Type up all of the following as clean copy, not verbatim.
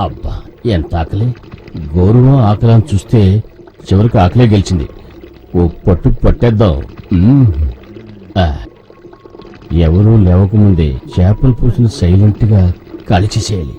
అబ్బా ఎంత ఆకలి. గౌరవ ఆకలి చూస్తే చివరికి ఆకలే గెలిచింది. ఓ పట్టు పట్టేద్దాం. ఎవరూ లేవకముందే చేపలు పూసిన సైలెంట్ గా కాల్చేసేయాలి.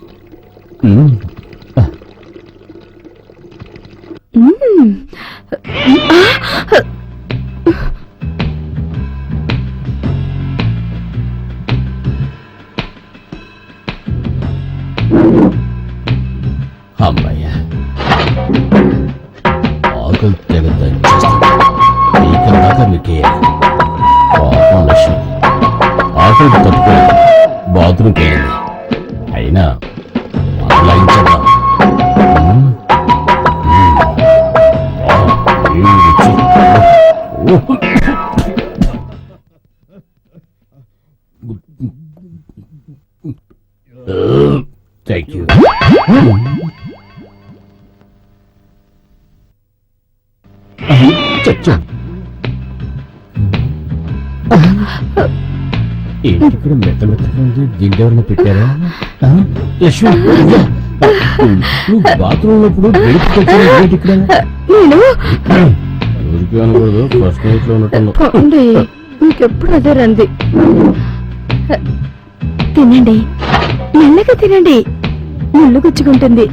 అమ్మాయ్యా, ఆకలి తెగద్దని దాకా మీకేయాలి. పాపం లక్ష్మి ఆకలి తట్టుకోలేదు, బాత్రూమ్కి వెళ్ళింది. అయినా లాయించేద్దాం. Thank you. ఏంటి ఇక్కడ మెత్త మెత్తగా ఉంది? దిండు ఎవరైనా పెట్టారా? లక్ష్మి, నువ్వు బాత్రూమ్ లోప్పుడు ఇక్కడ అనకూడదు. ఫస్ట్ నైట్ లో ఉన్నట్టు మీకెప్పుడు అదే రంది. తినండి, మెల్లగా తినండి, ముళ్ళు గుచ్చుకుంటుంది.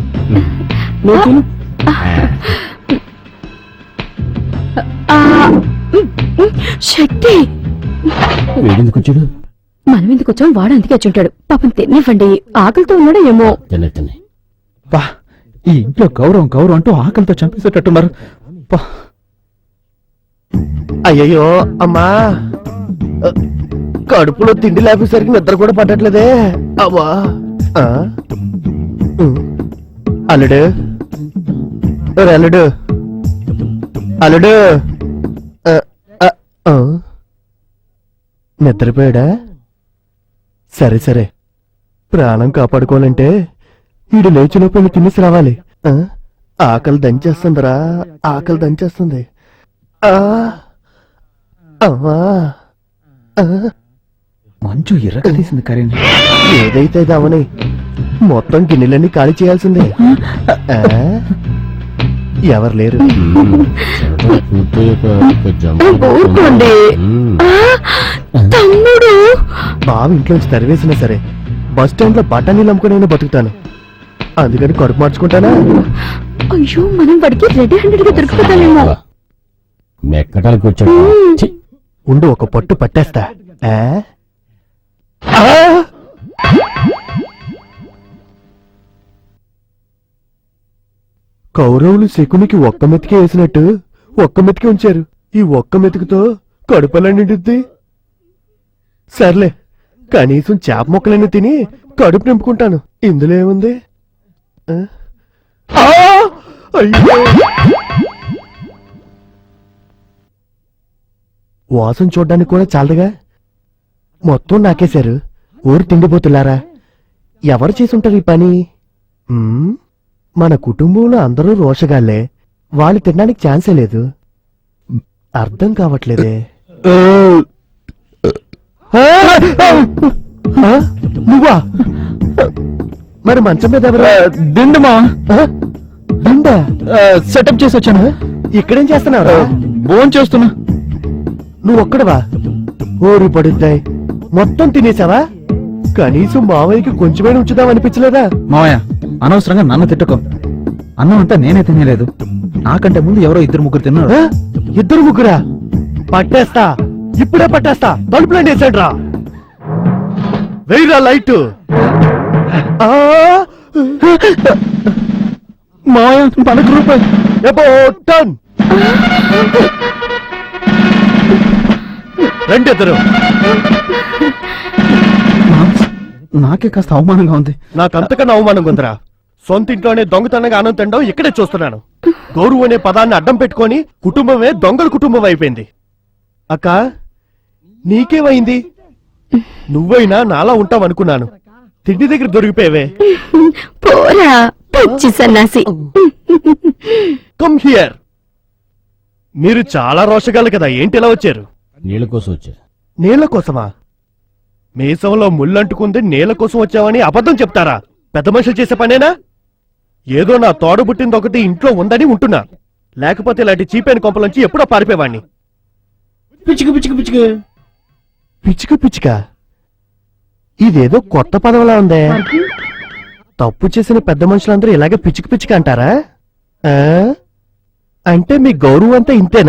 శక్తి వీడెందుకు వచ్చాడు? మనం ఎందుకు వచ్చాం? వాడు అందుకే వచ్చుంటాడు. పాపం తినివ్వండి, ఆకలితో ఉన్నాడో ఏమో. తినే ఈ ఇంట్లో గౌరవం గౌరవం అంటూ ఆకలితో చంపేసేటట్టున్నారు. అయ్యయ్యో అమ్మా, కడుపులో తిండి లేపేసరికి నిద్ర కూడా పట్టట్లేదే. అవ్వా అల్లుడు, అల్లుడు, అల్లుడు నిద్రపోయాడా? సరే సరే, ప్రాణం కాపాడుకోవాలంటే వీడు లేచిలోపు తినేసి రావాలి. ఆకలి దంచేస్తుందిరా, ఆకలి దంచేస్తుంది. మంచు ఎర్రగా తీసింది కరీని. ఏదైతే దామని మొత్తం గిన్నెలన్నీ ఖాళీ చేయాల్సిందే. ఎవరు లేరు. తమ్ముడు బావ ఇంట్లోంచి తరివేసినా సరే బస్ స్టాండ్ లో బఠానీలు అమ్ముకుని బతుకుతాను. అందుకని కడుపు మార్చుకుంటానా? అయ్యో, మనం వాడికి రెడీ హ్యాండెడ్ గా దొరికిపోతామేమో. మెక్కడానికి వచ్చాడు. ఉండు, ఒక పట్టు పట్టేస్తా. కౌరవులు శకునికి ఒక్క మెతికే వేసినట్టు ఒక్క మెతికి ఉంచారు. ఈ ఒక్క మెతుకుతో కడుపులా నిండుద్ది. సర్లే, కనీసం చేప మొక్కలన్నీ తిని కడుపు నింపుకుంటాను. ఇందులో ఏముంది? వాసన చూడ్డానికి కూడా చాలదుగా. మొత్తం నాకేశారు. ఊరు తిండిపోతులారా, ఎవరు చేసుంటారు ఈ పని? మన కుటుంబంలో అందరూ రోషగాళ్లే. వాళ్ళు తినడానికి ఛాన్సే లేదు. అర్థం కావట్లేదే. నువ్వా? మరి మంచం మీద ఎవరు? దిండుమా, దిండా సెటప్ చేసి వచ్చాను. ఇక్కడేం చేస్తున్నావు? ఫోన్ చేస్తున్నా. నువ్వు ఒక్కడవా? ఊరి పడుద్దాయి, మొత్తం తినేసావా? కనీసం మావయ్యకి కొంచెమైనా ఉంచుదాం అనిపించలేదా? మావయ్య, అనవసరంగా నన్ను తిట్టుకో. అన్నం అంతా నేనే తినలేదు. నాకంటే ముందు ఎవరో ఇద్దరు ముగ్గురు తిన్నారు. ఇద్దరు ముగ్గురా? పట్టేస్తా, ఇప్పుడే పట్టేస్తా. తలుపులండి వేసాడు రా. వెయ్యిరా లైట్. మావయ్య, మనకు రూపాయి రెండిద్దరు. నాకే కాస్త అవమానంగా ఉంది. నాకంతకన్నా అవమానంగా ఉందిరా. సొంత ఇంట్లోనే దొంగతనంగా ఆనందం తినడం ఇక్కడే చూస్తున్నాను. గౌరవం అనే పదాన్ని అడ్డం పెట్టుకొని కుటుంబమే దొంగల కుటుంబం అయిపోయింది. అక్క, నీకేమైంది? నువ్వైనా నాలా ఉంటావనుకున్నాను. తిండి దగ్గర దొరికిపోయావే. Come here. మీరు చాలా రోషగాలు కదా, ఏంటి ఇలా వచ్చారు? నీళ్ళ కోసం వచ్చా. నీళ్ల కోసమా? మీసంలో ముళ్ళంటుకుంది నీళ్ల కోసం వచ్చావని అబద్ధం చెప్తారా? పెద్ద మనుషులు చేసే పనేనా? ఏదో నా తోడబుట్టింది ఒకటి ఇంట్లో ఉందని ఉంటున్నా, లేకపోతే ఇలాంటి చీపైన కొంపలోంచి ఎప్పుడో పారిపోయేవాణ్ణి. పిచ్చుకు పిచ్చుకు పిచ్చుకు. పిచ్చుక పిచ్చుక, ఇదేదో కొత్త పదవిలా ఉందే. తప్పు చేసిన పెద్ద మనుషులందరూ ఇలాగే పిచ్చుక పిచ్చుక అంటారా? ఆ? అంటే మీ గౌరవం అంతా ఇంతేనా?